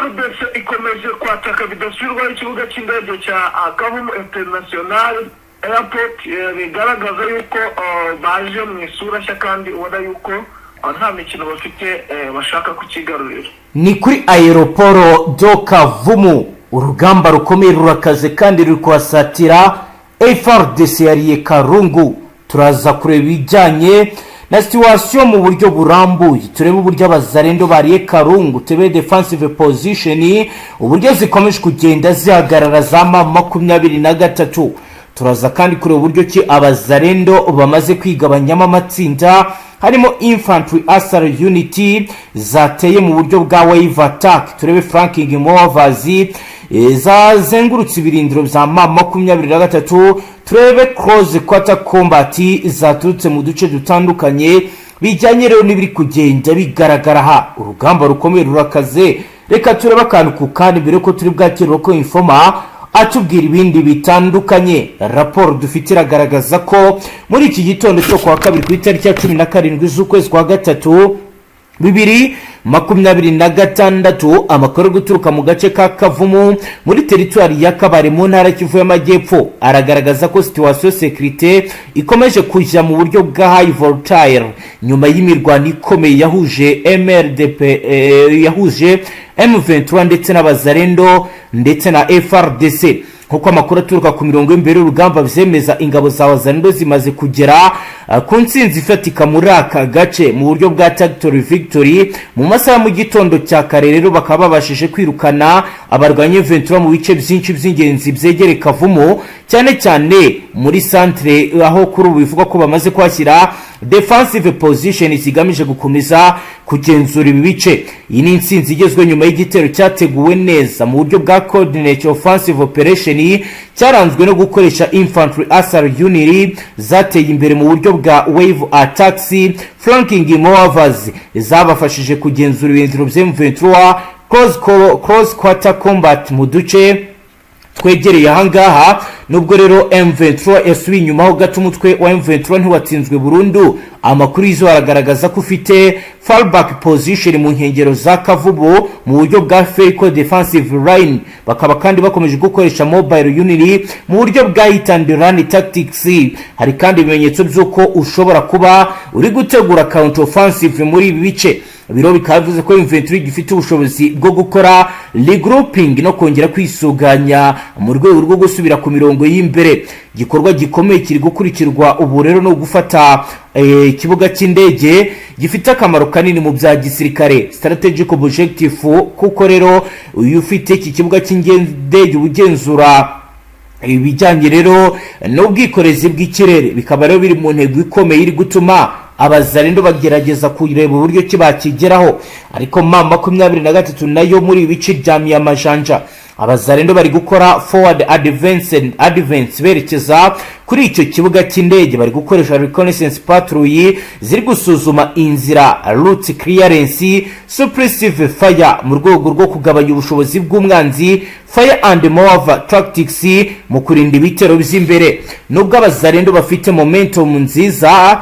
FARDC ikomeje kwataka bidasubirwaho ikibuga cy'indege cya Kavumu International Airport, bigaragaza yuko baje mu isura nshya kandi ubona yuko nta mikino bafite bashaka kukigarurira. Ni kuri aeroporo do Kavumu, urugamba rukomeye rurakaze kandi ruri kuhasatira. FARDC yariye Karungu. Turaza kureba ibijyanye na situation mu buryo burambuye, turebe uburyo abazarendo bariye Karungu, tebe defensive position uburyo zikomeje kugenda zihagarara za M23. Turaza kandi kureba uburyo ki abazarendo bamaze kwigabanyamo amatsinda, harimo infantry asar unity zateye mu buryo bwa wave attack. Turebe flanking movers zazengurutse ibirindiro bya M23. Turebe close quarter combat zaturutse mu duce dutandukanye, bijyanye rero n'ibiri kugenda bigaragara ha. Urugamba rukomeye rurakaze. Reka turebe akantu ku kandi mbere ko turi bwakirwa ko informa atubwira ibindi bitandukanye. Raporo dufite iragaragaza ko muri iki gitondo cyo kwa kabiri ku itariki ya 17 z'ukwezi kwa gatatu 2026, amakuru guturuka mu gace ka Kavumu muri teritwari ya Kabare mu ntara Kivu y'Amajyepfo aragaragaza ko situation sécurité ikomeje kujya mu buryo bwa high volatile nyuma y'imirwano ikomeye yahuje MRDP yahuje M23 ndetse n'abazarendo ndetse na FARDC. Kuko amakuru aturuka ku mirongo y'imbere y'urugamba byemeza ingabo za wazarendo zimaze kugera ku ntsinzi ifatika muri aka gace mu buryo bwa tactical victory. Mu masaha mu gitondo cya kare rero bakaba babashije kwirukana abarwanye 23 mu bice byinshi by'ingenzi byegere Kavumu, cyane cyane muri centre aho kuri ubu bivuga ko bamaze kwashyira defensive position zigamije gukomeza kugenzura ibi bice. Iyi ni intsinzi igezwe nyuma y'igitero cyateguwe neza mu buryo bwa coordinate offensive operation cyaranzwe no gukoresha infantry asar unity zateye imbere mu buryo bwa wave attacks, flanking movers zabafashije kugenzura ibirindiro bya M23, close quarter combat mu duce twegereye ahangaha. Nubwo rero M23 yasubiye inyuma ho gato, umutwe wa M23 ntiwatsinzwe burundu. Amakuru yizo aragaragaza ko ufite fallback position mu nkengero za Kavumu mu buryo bwa fake defensive line. Bakaba kandi bakomeje gukoresha mobile unity mu buryo bwa hit and run tactics. Hari kandi ibimenyetso by'uko ushobora kuba uri gutegura counter offensive muri ibi bice. Biro bikavuze ko M23 gifite ubushobozi bwo gukora regrouping no kongera kwisuganya mu rwego rwo gusubira ku mirongo y'imbere. Gikorwa gikomeye kiri gukurikirwa ubu rero no gufata ikibuga cy'indege gifite akamaro kanini mu bya gisirikare strategic objective, kuko rero uyu ufite iki kibuga cy'indege ugenzura ibijyanye rero n'ubwikorezi bw'ikirere, bikaba rero biri mu ntego ikomeye iri gutuma abazarendo bagerageza kureba uburyo kibakigeraho. Ariko M23 nayo muri ibice bya Miyamajanja abazarendo bari gukora forward advance berekeza kuri icyo kibuga cy'indege. Bari gukoresha reconnaissance patrouille ziri gusuzuma inzira, route clearance, suppressive fire mu rwego rwo kugabanya ubushobozi bw'umwanzi, fire and maneuver tactics mu kurinda ibitero by'imbere. Nubwo abazarendo bafite momentum nziza,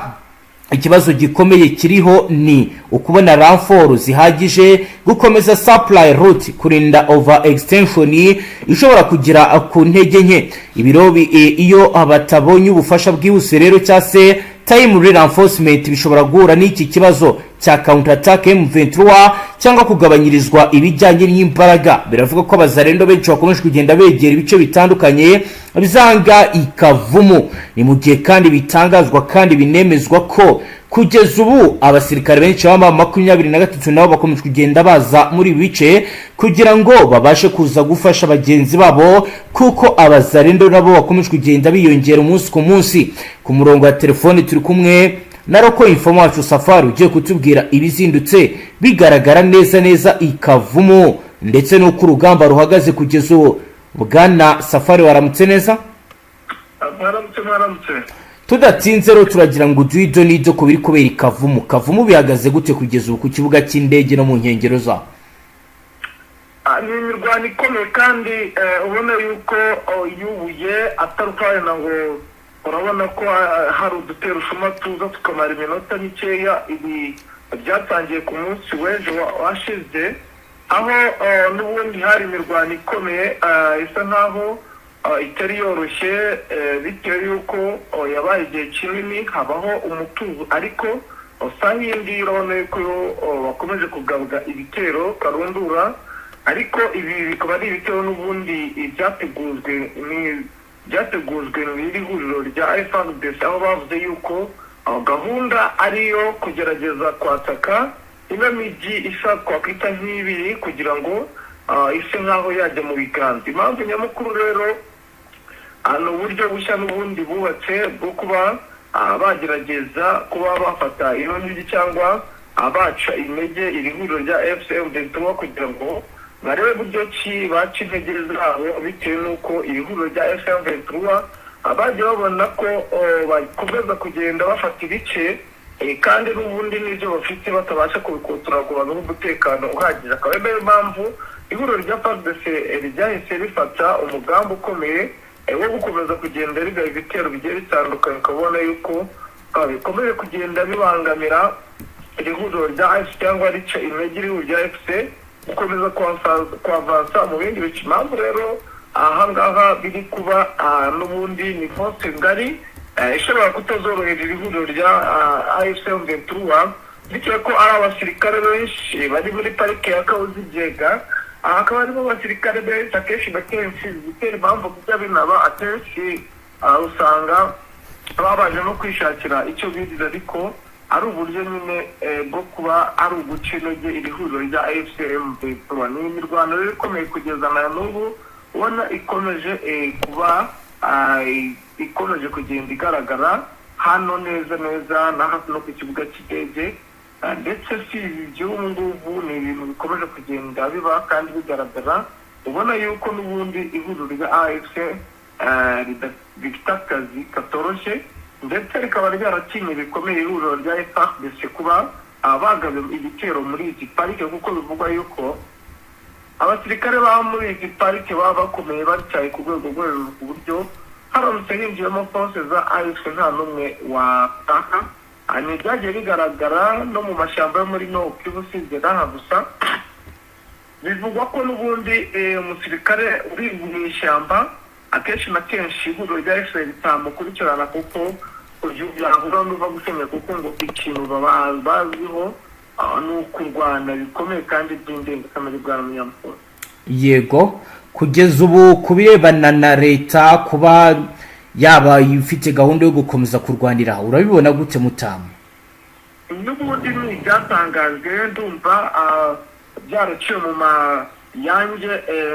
ikibazo gikomeye kiriho ni ukubona ranforo zihagije gukomeza supply route, kurinda over extension ishobora kugira ku ntege nke. Ibirobi iyo abatabonye ubufasha bwihuse rero cyase time reinforcement bishobora guhura n'iki kibazo cya counter attack M23 cyangwa kugabanyirizwa ibijyanye n'imbaraga. Biravuga ko abazarendo benshi bakomeje kugenda begera ibice bitandukanye bizanga Ikavumu. Ni mu gihe kandi bitangazwa kandi binemezwa ko kugeza ubu abasirikare benshi ba M23 nabo bakomeje kugenda baza muri bice kugira ngo babashe kuza gufasha bagenzi babo, kuko abazarendo nabo bakomeje kugenda biyongera umunsi ku munsi. Ku murongo wa telefone turi kumwe na Roko Informa wacu Safari ugiye kutubwira ibizindutse bigaragara neza Ikavumu ndetse no ku rugamba ruhagaze kugeza ubu. Bwana Safari, waramutse neza? Waramutse. Tudatinze rero turagira ngo duido nido ko biri kubera Ikavumu. Kavumu bihagaze gute kugeza ubu ku kibuga cy'indege no mu nkengero za? Ni imirwano ikomeye kandi ubona yuko yubuye atarukaye na ngo urabona ko hari udutero ushuma tuza tukamara iminota mikeya. Ibi byatangiye ku munsi w'ejo washize aho n'ubundi hari imirwano ikomeye isa nkaho itari yoroshye bitewe y'uko yabaye igihe kinini habaho umutuzo, ariko usanga iyi ngiyi urabona yuko bakomeje kugabwa ibitero karundura, ariko ibi bikaba ari ibitero n'ubundi byategujwe n'iri huriro rya FARDC, aho bavuze yuko gahunda ariyo kugerageza kwataka ino migi isa twakwita nk'ibiri kugira ngo ise nk'aho yajya mu biganza. Impamvu nyamukuru rero ni uburyo bushya n'ubundi bubatse bwo kuba bagerageza kuba bafata ino migi cyangwa baca intege iri huriro rya FCM23 kugira ngo barebe buryo ki baca intege zabo, bitewe n'uko iri huriro rya FCM23 bagiye babona ko bakomeza kugenda bafata ibice kandi n'ubundi n'ibyo bafite batabasha kubikotora ngo babeho umutekano uhagije. Akaba ariyo mpamvu ihuriro rya FARDC ryahise rifata umugambi ukomeye wo gukomeza kugenda rigaba ibitero bigiye bitandukanye, ukabona yuko bikomeje kugenda bibangamira iri huriro rya AFC cyangwa rica intege iri huriro rya FC gukomeza kwavansa mu bindi bice. Impamvu rero ahangaha biri kuba n'ubundi ni force ngari ishobora kutazorohera iri huriro rya AFC23 bitewe ko ari abasirikare benshi bari muri parike ya Kawuzigega, hakaba harimo abasirikare benshi akenshi bakenshi bitera impamvu kujya binaba akenshi usanga babaje no kwishakira icyo biziza, ariko ari uburyo nyine bwo kuba ari uguca intege iri huriro rya AFC23. ni imirwano rero ikomeye kugeza na n'ubu ubona ikomeje kuba ikomeje kugenda igaragara hano neza na hafi no ku kibuga cy'indege, ndetse si iby'ubu ngubu ni ibintu bikomeje kugenda biba kandi bigaragara, ubona yuko n'ubundi ihuriro rya AFC rifite akazi katoroshye, ndetse rikaba ryaratinye bikomeye ihuriro rya FARDC kuba bagaba ibitero muri izi parike, kuko bivugwa yuko abasirikare baba muri izi parike baba bakomeye batyaye ku rwego rwo hejuru ku buryo haramutse hinjiyemo force za AFC nta n'umwe wataha. Ni byagiye bigaragara no mu mashyamba yo muri Nord Kivu usibye n'aha gusa. Bivugwa ko n'ubundi umusirikare uri mu ishyamba akenshi na kenshi ihuriro rya AFC ritamukurikirana, kuko uyu yahura n'uva gusenya, kuko ngo ikintu baziho ni ukurwana bikomeye kandi by'indengakamere bwa munyamukuru. Yego, kugeza ubu ku birebana na leta kuba yaba ifite gahunda yo gukomeza kurwanira, urabibona gute Mutamu? N'ubundi ni ibyatangajwe, ndumva byaraciye mu mayange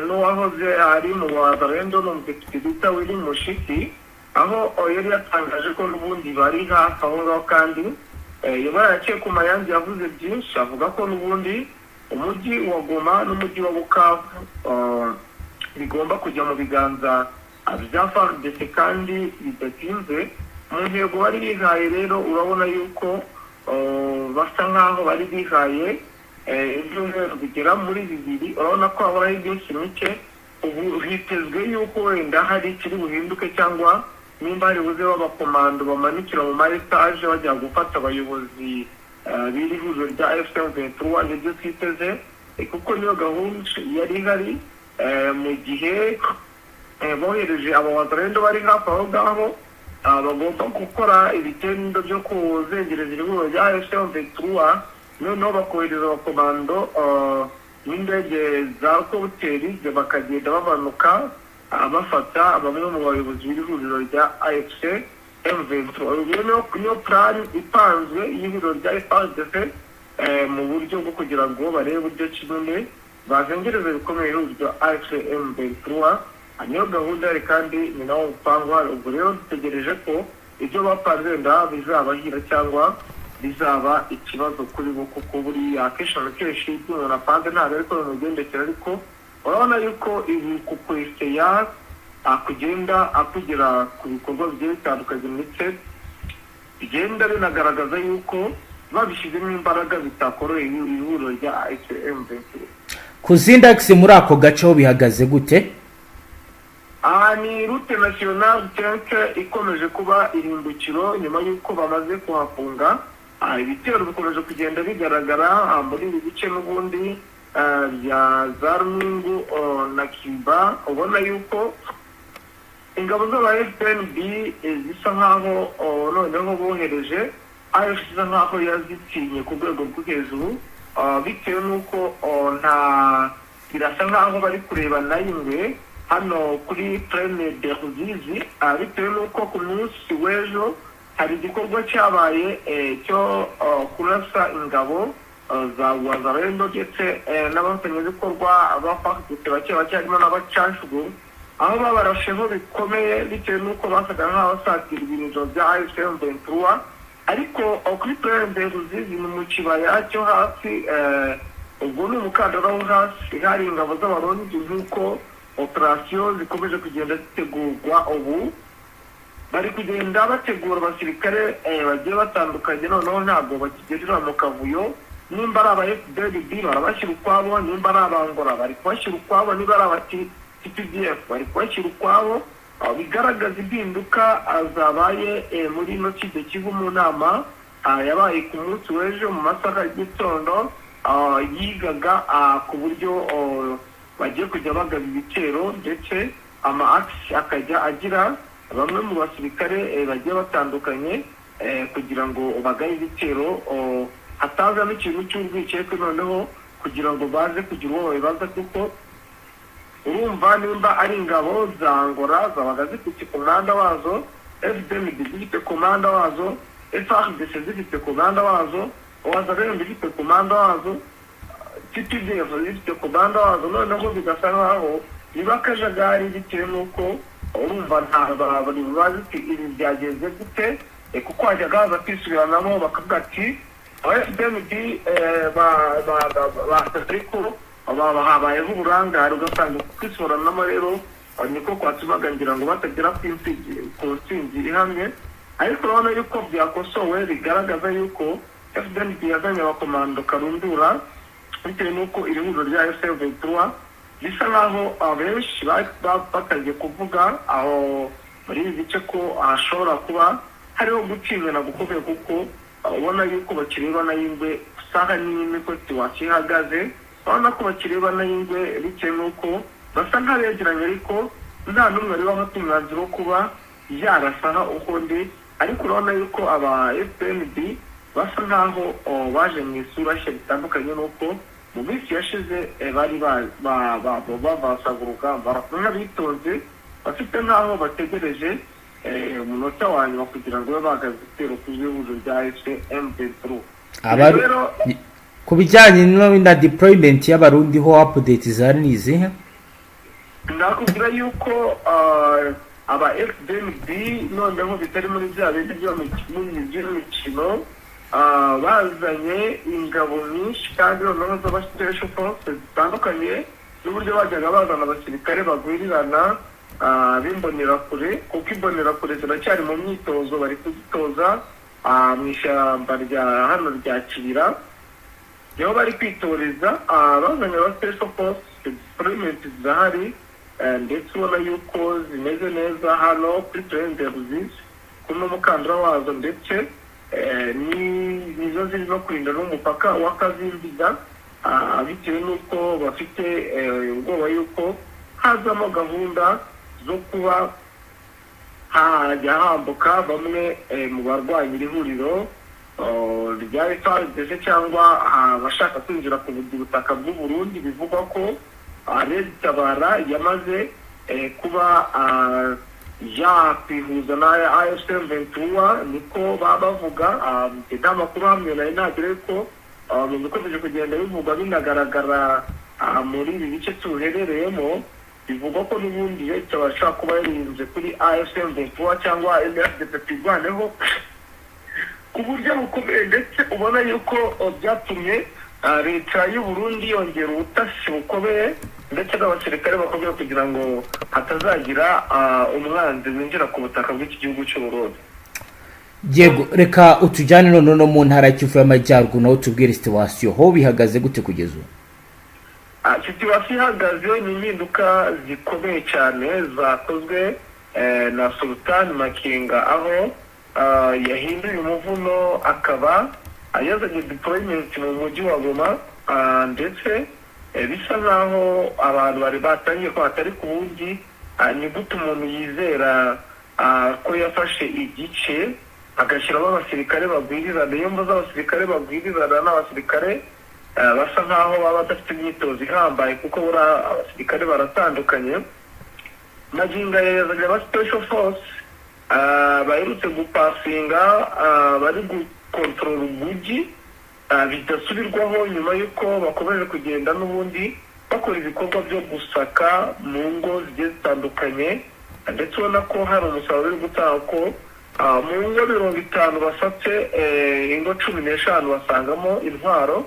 n'uwahoze ari mu Wazalendo n'umudepite bita Willy Mushiki, aho yari yatangaje ko n'ubundi bari hafi aho ngaho, kandi yaraciye ku mayange yavuze byinshi, avuga ko n'ubundi umujyi wa Goma n'umujyi wa Bukavu bigomba kujya mu biganza bya FARDC kandi bidatinze. Mu ntego bari bihaye rero urabona yuko basa nkaho bari bihaye ibyumweru bigera muri 2, urabona ko habura ibyinshi mike. Ubu hitezwe yuko wenda hari ikiri buhinduke, cyangwa nimba hari buze b'abakomando bamanikira mu ma etage bajya gufata abayobozi b'iri huriro rya FCM23, nibyo twiteze, kuko niyo gahunda yari ihari mu gihe bohereje Abawazalendo bari hafi aho ngaho bagomba gukora ibitendo byo kuzengereza iri huriro rya FCM23, noneho bakohereza abakomando n'indege za hoteli bakagenda bamanuka bafata bamwe mu bayobozi b'iri huriro rya AFC-M23. Niyo plan ipanzwe y'ihuriro rya FARDC mu buryo bwo kugira ngo barebe uburyo kimwe bazengereza bikomeye ihuriro rya AFC-M23. Niyo gahunda yari kandi ni nawo mupango hari. Ubwo rero dutegereje ko ibyo bapanze wenda bizabahira cyangwa bizaba ikibazo kuri bo, kuko buriya akenshi na kenshi ibyo umuntu apanze ntabwo ariko bimugendekera, ariko urabona yuko ibi kukwesiteya kugenda kugera ku bikorwa bigiye bitandukanye, ndetse bigenda binagaragaza yuko babishyizemo imbaraga bitakoroheye ihuriro rya AFC-M23. Ku zindi akisi muri ako gace ho bihagaze gute? Ni route nationale 5 ikomeje kuba irimbukiro nyuma y'uko bamaze kuhafunga. Ibitero bikomeje kugenda bigaragara muri ibi bice, n'ubundi bya za Runungu na Kiba, ubona yuko ingabo z'aba FPNB zisa nkaho noneho bohereje AFC isa nkaho yazitinye ku rwego rwo hejuru, bitewe n'uko birasa nkaho bari kureba nayingwe hano kuri Plaine de Ruzizi, bitewe n'uko ku munsi w'ejo hari igikorwa cyabaye cyo kurasa ingabo za Wazalendo ndetse n'abafatanyabikorwa ba FARDC bake harimo n'abacancuguru, aho babarasheho bikomeye bitewe n'uko basaga nk'abasatira ibintu bya AFC M23, ariko kuri Plaine de Ruzizi ni mu kibaya cyo hasi, ubwo ni umukandara wo hasi, hari ingabo z'abarundi nk'uko operasiyo zikomeje kugenda zitegurwa. Ubu bari kugenda bategura abasirikare bagiye batandukanye, noneho ntabwo bakigerera mu kavuyo, nimba ari aba FDLB barabashyira ukwabo, nimba ari abangora bari kubashyira ukwabo, niba ari abati TPDF bari kubashyira ukwabo, bigaragaza impinduka zabaye muri ino Kivu mu nama yabaye ku munsi w'ejo mu masaha y'igitondo, yigaga ku buryo bagiye kujya bagaba ibitero, ndetse ama-axe akajya agira bamwe mu basirikare bagiye batandukanye kugira ngo bagabe ibitero, hatazamo ikintu cy'urwikekwe noneho kugira ngo baze kugira uwo babibaza, kuko urumva nimba ari ingabo za Angola zabaga zifite komanda wazo, FDLB zifite komanda wazo, FARDC zifite komanda wazo, Wazalendo zifite komanda wazo, TPDF zifite komanda wazo, noneho bigasa nkaho niba akajagari bitewe n'uko urumva nta bari bazi ibi byagenze gute, kuko hajyaga haza kwisubiranamo bakavuga ati FDLB basabye ko habayeho uburangare, ugasanga kwisubiranamo rero niko kwatumaga ngira ngo batagera ku ntsinzi ihamye, ariko urabona yuko byakosowe bigaragaza yuko FDLB yazanye abakomando karundura, bitewe n'uko iri huriro rya M23 bisa nkaho abenshi batangiye kuvuga aho muri ibi bice ko hashobora kuba hariho gutinyana gukomeye, kuko ubona yuko bakireba nayingwe saha n'imwe ko tiwakihagaze, urabona ko bakireba nayingwe bitewe n'uko basa nk'abegeranye, ariko nta n'umwe ari wafata umwanzuro wo kuba yarasaha ukundi, ariko urabona yuko aba FPNB basa nkaho baje mu isura nshya bitandukanye n'uko mu minsi yashize bari bavasagura urugamba, nk'abitonze bafite nkaho bategereje umunota wa nyuma kugira ngo babe bagaze igitero ku ihuriro rya AFC M23. Ku bijyanye na deployment y'abarundi ho update zari ni izihe? Ndakubwira yuko aba FDLB noneho bitari muri bya bindi by'imikino, bazanye ingabo nyinshi kandi noneho z'abasitesho force zitandukanye, n'uburyo bajyaga bazana abasirikare bagwirirana b'imbonerakure, kuko imbonerakure ziracyari mu myitozo, bari kuzitoza mu ishyamba rya hano rya Kibira, niho bari kwitoreza. Bazanye abasitesho force deployment zirahari, ndetse ubona yuko zimeze neza hano kuri Plaine de Ruzizi kuri n'umukandara wazo, ndetse nizo ziri no kurinda n'umupaka wa Kazimbiga, bitewe n'uko bafite ubwoba yuko hazamo gahunda zo kuba hajya hambuka bamwe mu barwanya iri huriro rya FARDC cyangwa abashaka kwinjira ku butaka bw'u Burundi. Bivugwa ko Red Tabara yamaze kuba yakwihuza na AFC M23, niko bavuga. Nta makuru hamwe nari nagire ko mu bikomeje kugenda bivugwa binagaragara muri ibi bice tuherereyemo, bivugwa ko n'ubundi bashaka kuba yarinze kuri AFC M23 cyangwa MFDP twirwaneho ku buryo bukomeye, ndetse ubona yuko byatumye leta y'u Burundi yongera ubutasi bukomeye, ndetse n'abasirikare bakomeye kugira ngo hatazagira umwanzi winjira ku butaka bw'iki gihugu cy'u Burundi. Yego, reka utujyane none no mu ntara y'Kivu y'Amajyaruguru, naho tubwire situation ho bihagaze gute kugeza ubu? Situation ihagaze ni impinduka zikomeye cyane zakozwe na Sultan Makenga, aho yahinduye umuvuno akaba yazanye deployment mu mujyi wa Goma, ndetse bisa nkaho abantu bari batangiye ko hatari ku wundi ni gute umuntu yizera ko yafashe igice agashyiramo abasirikare bagwirirana. iyo mvuze abasirikare bagwirirana n'abasirikare basa nkaho baba badafite imyitozo ihambaye, kuko buriya abasirikare baratandukanye. magingo yazaga aba special force baherutse gupasinga bari gukontorora umujyi bidasubirwaho, nyuma y'uko bakomeje kugenda n'ubundi bakora ibikorwa byo gusaka mu ngo zigiye zitandukanye, ndetse ubona ko hari umusaruro uri gutanga ko mu ngo 50 basatse ingo 15 basangamo intwaro,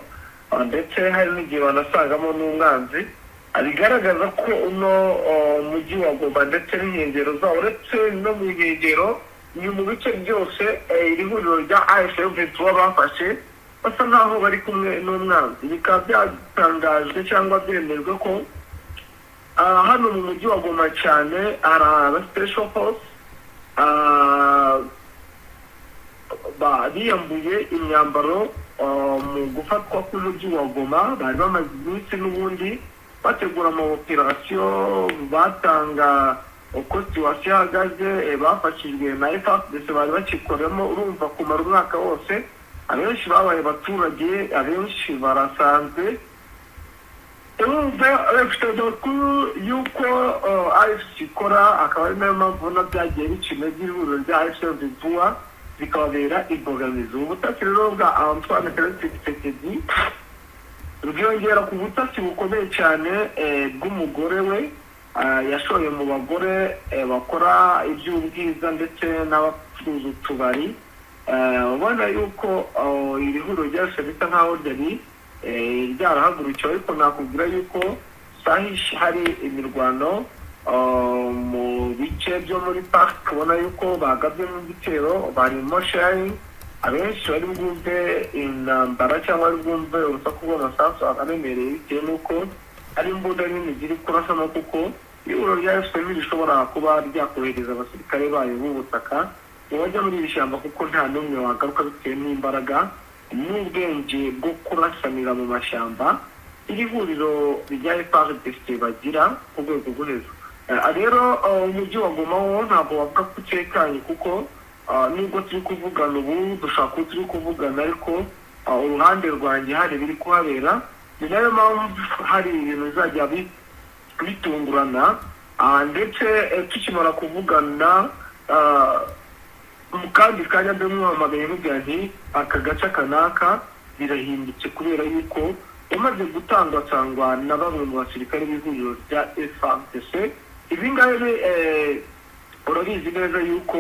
ndetse hari n'igihe banasangamo n'umwanzi. bigaragaza ko uno mujyi wa Goma ndetse n'inkengero zawo, uretse no mu nkengero ni mu bice byose iri huriro rya AFC bafashe basa nkaho bari kumwe n'umwanzi. bikaba byatangajwe cyangwa byemejwe ko hano mu mujyi wa Goma cyane hari aba special force biyambuye imyambaro mu gufatwa k'umujyi wa Goma. bari bamaze iminsi n'ubundi bategura ama operasiyo, batanga uko situwasiyo ihagaze, bafashijwe na FARDC bari bakikoramo. urumva kumara umwaka wose abenshi babaye abaturage, abenshi barasanzwe. urumva bafite amakuru y'uko AFC ikora, akaba ari nayo mpamvu na byagiye bica intege ihuriro rya AFC bikababera imbogamizi. ubutasi rero bwa Antoine Tshisekedi bwiyongera ku butasi bukomeye cyane bw'umugore we yashoye mu bagore bakora iby'ubwiza ndetse n'abacuruza utubari. ubona yuko iri huriro ryose bisa nkaho ryari ryarahagurukiwe, ariko nakubwira yuko sahishi hari imirwano mu bice byo muri park. ubona yuko bagabye mu gitero, barimo sharing, abenshi bari bwumve intambara cyangwa bari bwumve urusaku rw'amasasu akaremereye, bitewe n'uko ari imbunda nini ziri kurasamo, kuko ihuriro rya FPR rishobora kuba ryakohereza abasirikare bayo b'ubutaka bajya muri iri shyamba, kuko nta n'umwe wagaruka bitewe n'imbaraga n'ubwenge bwo kurasanira mu mashyamba iri huriro rya FARDC bagira ku rwego rwo hejuru. rero umujyi wa Goma wo ntabwo wavuga ko utekanye, kuko nubwo turi kuvugana ubu dushaka ko turi kuvugana, ariko uruhande rwanjye hari biri kuhabera. ni nayo mpamvu hari ibintu bizajya bitungurana, ndetse tukimara kuvugana mu kandi kanya ndamwamagaye mubwira nti aka gace kanaka birahindutse, kubera yuko umaze gutangwa na bamwe mu basirikare b'ihuriro rya FARDC. ibi ngabi urabizi neza yuko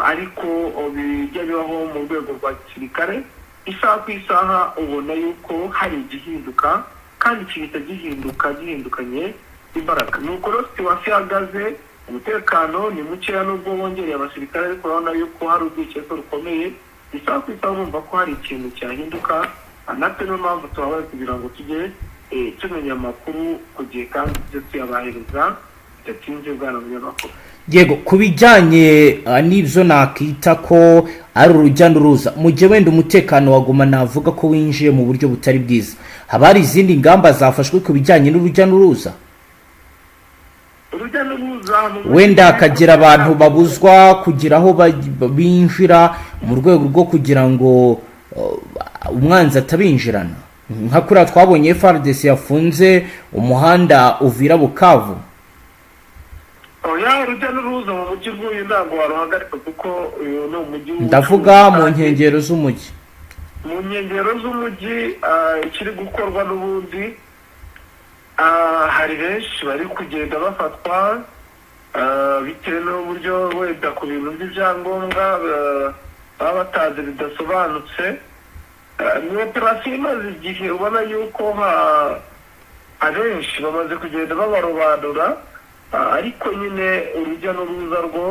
ariko bijya bibaho mu rwego rwa gisirikare. isaha ku isaha ubona yuko hari igihinduka, kandi kihita gihindukanye imbaraga. nuko rero situwasiyo ihagaze, umutekano ni mukeya nubwo bongereye abasirikare, ariko urabona yuko hari urwikekwe rukomeye. isaha ku isaha urumva ko hari ikintu cyahinduka, natwe niyo mpamvu tuhabaye kugira ngo tujye tumenya amakuru ku gihe kandi tujye tuyabahereza bidatinze. bwana munyamakuru, yego, ku bijyanye n'ibyo nakita ko ari urujya n'uruza, mu gihe wenda umutekano wa Goma navuga ko winjiye mu buryo butari bwiza, haba hari izindi ngamba zafashwe ku bijyanye n'urujya n'uruza? urujya n'uruza wenda hakagira abantu babuzwa kugira aho binjira mu rwego rwo kugira ngo umwanzi atabinjirana, nka kuriya twabonye FARDC yafunze umuhanda Uvira Bukavu. urujya n'uruza mu mujyi w'uyu ntabwo waruhagarika, kuko uyu ni umujyi ndavuga mu nkengero z'umujyi. mu nkengero z'umujyi ikiri gukorwa n'ubundi, hari benshi bari kugenda bafatwa bitewe n'uburyo wenda ku bintu by'ibyangombwa baba batazi bidasobanutse. ni operasiyo imaze igihe, ubona yuko abenshi bamaze kugenda babarobanura, ariko nyine urujya n'uruza rwo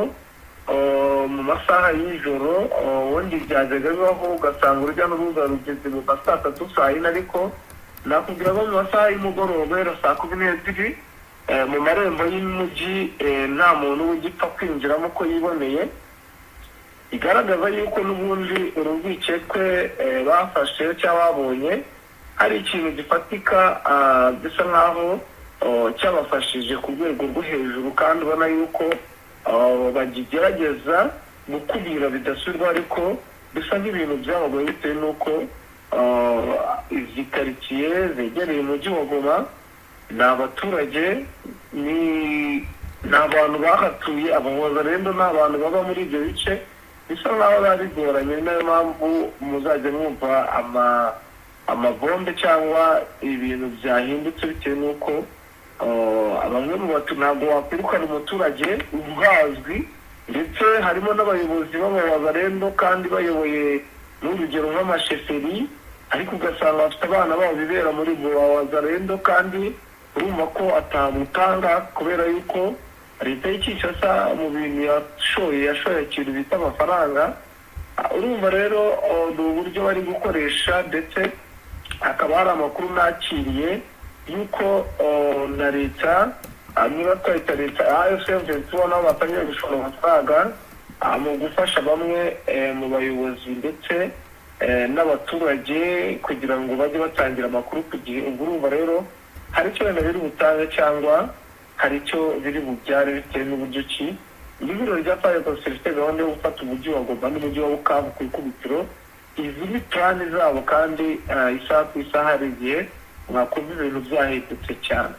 mu masaha y'ijoro ubundi byajyaga bibaho, ugasanga urujya n'uruza rugeze mu ma saa 3 saa 4, ariko nakubwira ko mu masaha y'umugoroba rero saa 12 mu marembo y'umujyi nta muntu ugipfa kwinjiramo uko yiboneye. igaragaza yuko n'ubundi urwikekwe bafashe cyangwa babonye hari ikintu gifatika bisa nkaho cyabafashije ku rwego rwo hejuru, kandi ubona yuko bagigerageza gukubira bidasubirwa, ariko bisa nk'ibintu byabagoye bitewe n'uko izi karitsiye zegereye umujyi wa Goma ni abaturage, ni abantu bahatuye, Abawazalendo ni abantu baba muri ibyo bice, bisa nkaho biba bigoranye. Niyo mpamvu muzajya mwumva amabombe cyangwa ibintu byahindutse bitewe n'uko bamwe mu ntabwo wakwirukana umuturage ubwazwi, ndetse harimo n'abayobozi b'Abawazalendo kandi bayoboye n'urugero nk'amasheferi, ariko ugasanga bafite abana babo bibera muri Abawazalendo, kandi urumva ko atamutanga kubera yuko leta y'Kinshasa mu bintu yashoye ikintu bita amafaranga. Urumva rero ni uburyo bari gukoresha, ndetse hakaba hari amakuru nakiriye yuko na leta niba twahita leta AFC nabo batangiye gushora amafaranga mu gufasha bamwe mu bayobozi ndetse n'abaturage kugira ngo bajye batangira amakuru ku gihe. Ubwo urumva rero hari icyo wenda biri butange cyangwa hari icyo biri bubyare bitewe n'uburyo ki ibiro rya Firefox rifite gahunda yo gufata umujyi wa Goma n'umujyi wa Bukavu ku ikubitiro. Izi ni plani zabo, kandi isaha ku isaha hari igihe mwakumva ibintu byahindutse cyane.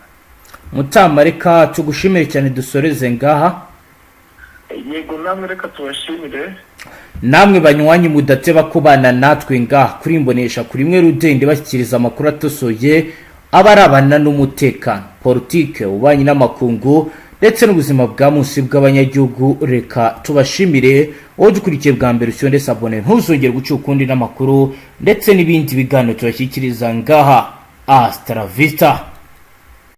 Mutama, reka tugushimire cyane, dusoreze ngaha. Yego, namwe reka tubashimire. Namwe banywanyi mudateba kubana natwe ngaha kuri Imbonesha kuri imwe Rudende bashyikiriza amakuru atosoye abarabana n'umutekano, politike, ububanyi n'amakungu ndetse n'ubuzima bwa munsi bw'abanyagihugu. Reka tubashimire wowe dukurikiye bwa mbere, ushyonde sabone ntuzongere guca ukundi n'amakuru ndetse n'ibindi biganiro tubashyikiriza ngaha. Hasta la vista.